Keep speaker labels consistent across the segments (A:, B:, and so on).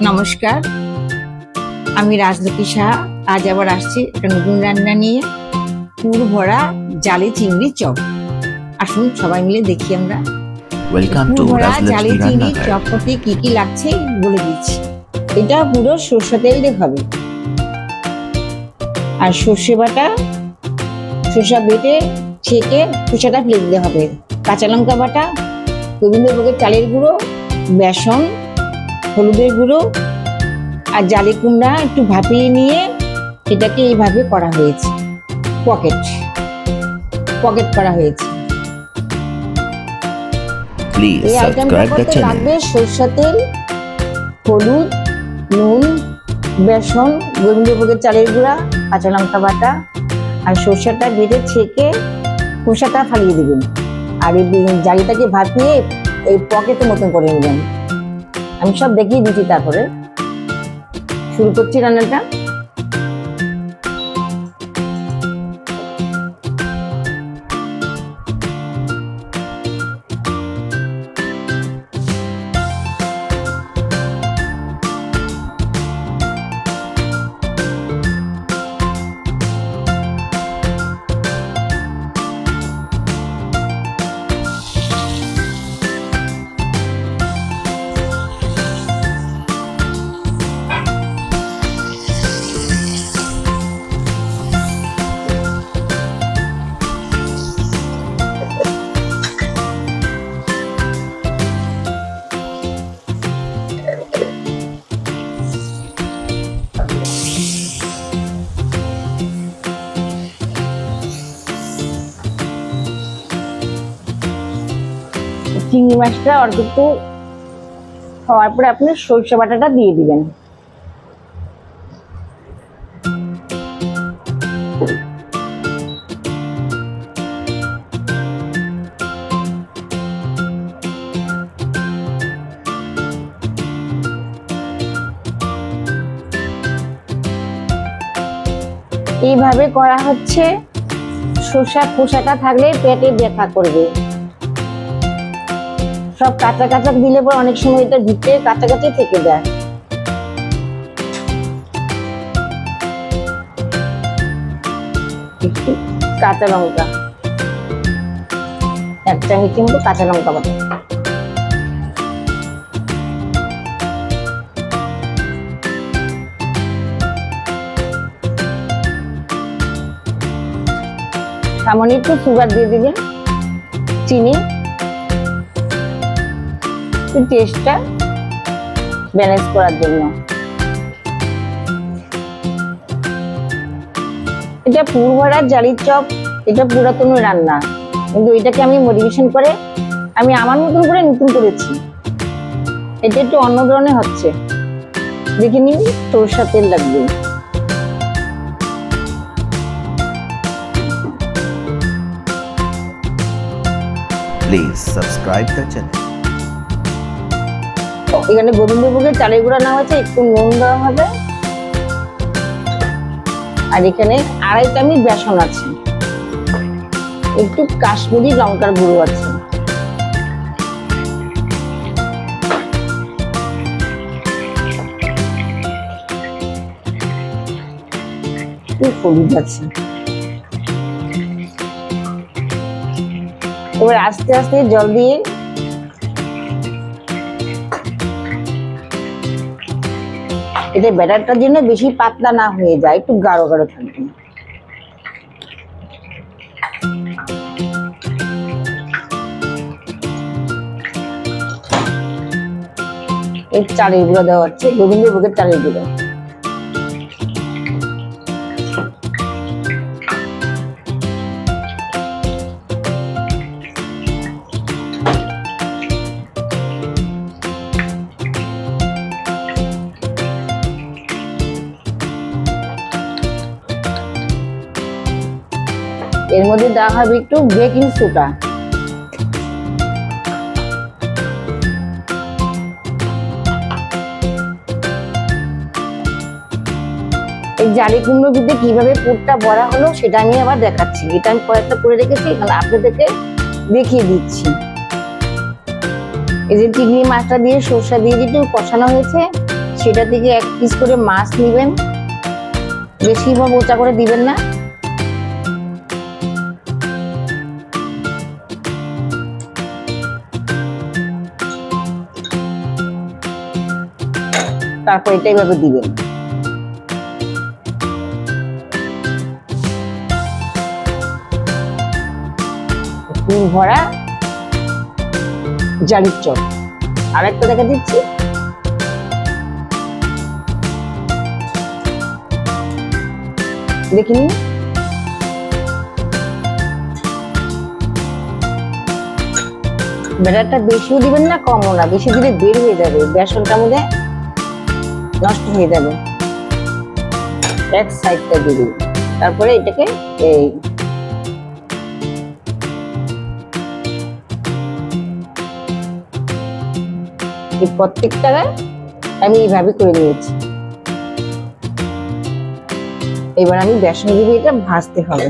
A: নমস্কার, আমি রাজলক্ষ্মী সাহা। আজ আবার আসছি একটা নতুন রান্না নিয়ে, পুর ভরা জালি চিংড়ি চপ। আসুন সবাই মিলে দেখি আমরা। পুর ভরা জালি চিংড়ি চপ করতে কি কি লাগছে বলে দিচ্ছি। এটা পুরো সরষে তেল দিয়ে হবে, আর সর্ষে বাটা, সরষা বেটে ছেঁকে খোসাটা ফেলে দিতে হবে, কাঁচা লঙ্কা বাটা, গোবিন্দভোগের চালের গুঁড়ো, বেসন, হলুদের গুঁড়ো আর জালি কুমড়া একটু ভাপিয়ে নিয়ে এটাকে এইভাবে করা হয়েছে, পকেট করা হয়েছে। এই আইটেমটা করতে লাগবে সরষের তেল, হলুদ, নুন, বেসন, গোবিন্দভোগের চালের গুঁড়া, কাঁচা লঙ্কা বাটা আর সরষেটা বেটে ছেঁকে খোসাটা ফালিয়ে দিবেন। আর এই জালিটাকে ভাপিয়ে এই পকেটের মতন করে নেবেন। আমি সব দেখিয়ে দিচ্ছি, তারপরে শুরু করছি রান্নাটা। চিংড়ি মাছটা অল্প একটু হওয়ার পরে আপনি সরষে বাটাটা দিয়ে দিবেন। এইভাবে করা হচ্ছে। সরষা খোসাটা থাকলে পেটে ব্যথা করবে। সব কাঁচা কাঁচা দিলে পর অনেক সময় এটা ভিতরে কাছাকাছি থেকে যায়। একটু কাঁচা লঙ্কা, 1 চামচের মতো কাঁচা লঙ্কা বাটা, সামান্য একটু সুগার দিয়ে দিবেন, চিনি, টেস্টটা ব্যালেন্স করার জন্য। এটা পুর ভরা জালির চপ, এটা পুরাতন রান্না, কিন্তু এটাকে আমি মডিফিকেশন করে আমি আমার মতন করে নতুন করেছি। এটা একটু অন্য ধরনের হচ্ছে। দেখে নিন, সরষের তেল লাগবে।
B: Please subscribe the channel.
A: এখানে গোবিন্দভোগের চালের গুঁড়া নেওয়া হয়েছে, একটু নুন দেওয়া হবে, আর এখানে 2.5 চামচ বেসন আছে, একটু কাশ্মীরি লঙ্কার গুঁড়ো আছে, একটু হলুদ আছে। এবার আস্তে আস্তে জল দিয়ে এতে ব্যাটারটার জন্য বেশি পাতলা না হয়ে যায়, একটু গাঢ় গাঢ় থাকবে। এই চালের গুঁড়ো দেওয়া হচ্ছে, গোবিন্দভোগের চালের গুঁড়ো। এর মধ্যে দেওয়া হবে একটু বেকিং সোডা। এই জালি কুমড়ো দিতে কিভাবে পুরটা ভরা হলো সেটা আমি আবার দেখাচ্ছি। এটা আমি কয়েকটা করে রেখেছি, এখানে আপনাদেরকে দেখিয়ে দিচ্ছি। এই যে চিংড়ি মাছটা দিয়ে সরষা দিয়ে যেটু কষানো হয়েছে সেটা থেকে 1 পিস করে মাছ নেবেন, বেশি বা মোচা করে দিবেন না। তারপর এটা এইভাবে দিবেন। পুর ভরা জালির চপ আরেকটা দেখা দিচ্ছি। দেখিনি, ব্যাটারটা বেশিও দিবেন না কমও না, বেশি দিলে বের হয়ে যাবে, বেসনটার মধ্যে নষ্ট হয়ে যাবে। এক সাইডটা দিয়ে দিন, তারপরে এটাকে এই প্রত্যেকটা আমি এইভাবে করে নিয়েছি। এবার আমি বেসন দিয়ে এটা ভাজতে হবে।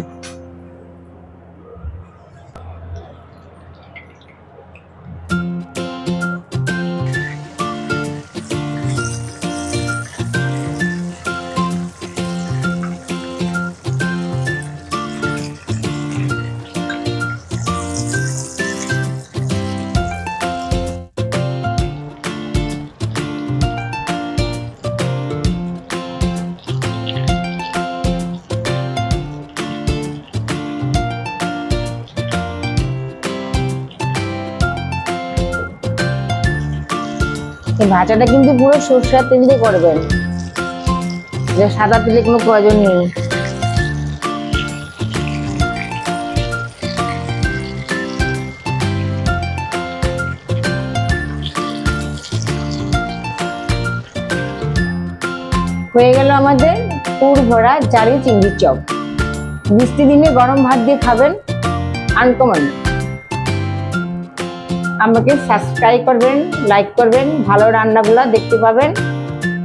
A: এই ভাজাটা কিন্তু পুরো সরষের তেল দিয়ে করবেন, যে সাদা তেলে কোনো প্রয়োজন নেই। হয়ে গেল আমাদের পুর ভরা জালি চিংড়ির চপ। বৃষ্টি দিনে গরম ভাত দিয়ে খাবেন, আনকমন। আমাকে সাবস্ক্রাইব করবেন, লাইক করবেন, ভালো রান্নাগুলো দেখতে পাবেন।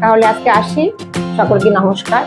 A: তাহলে আজকে আসি, সকলকে নমস্কার।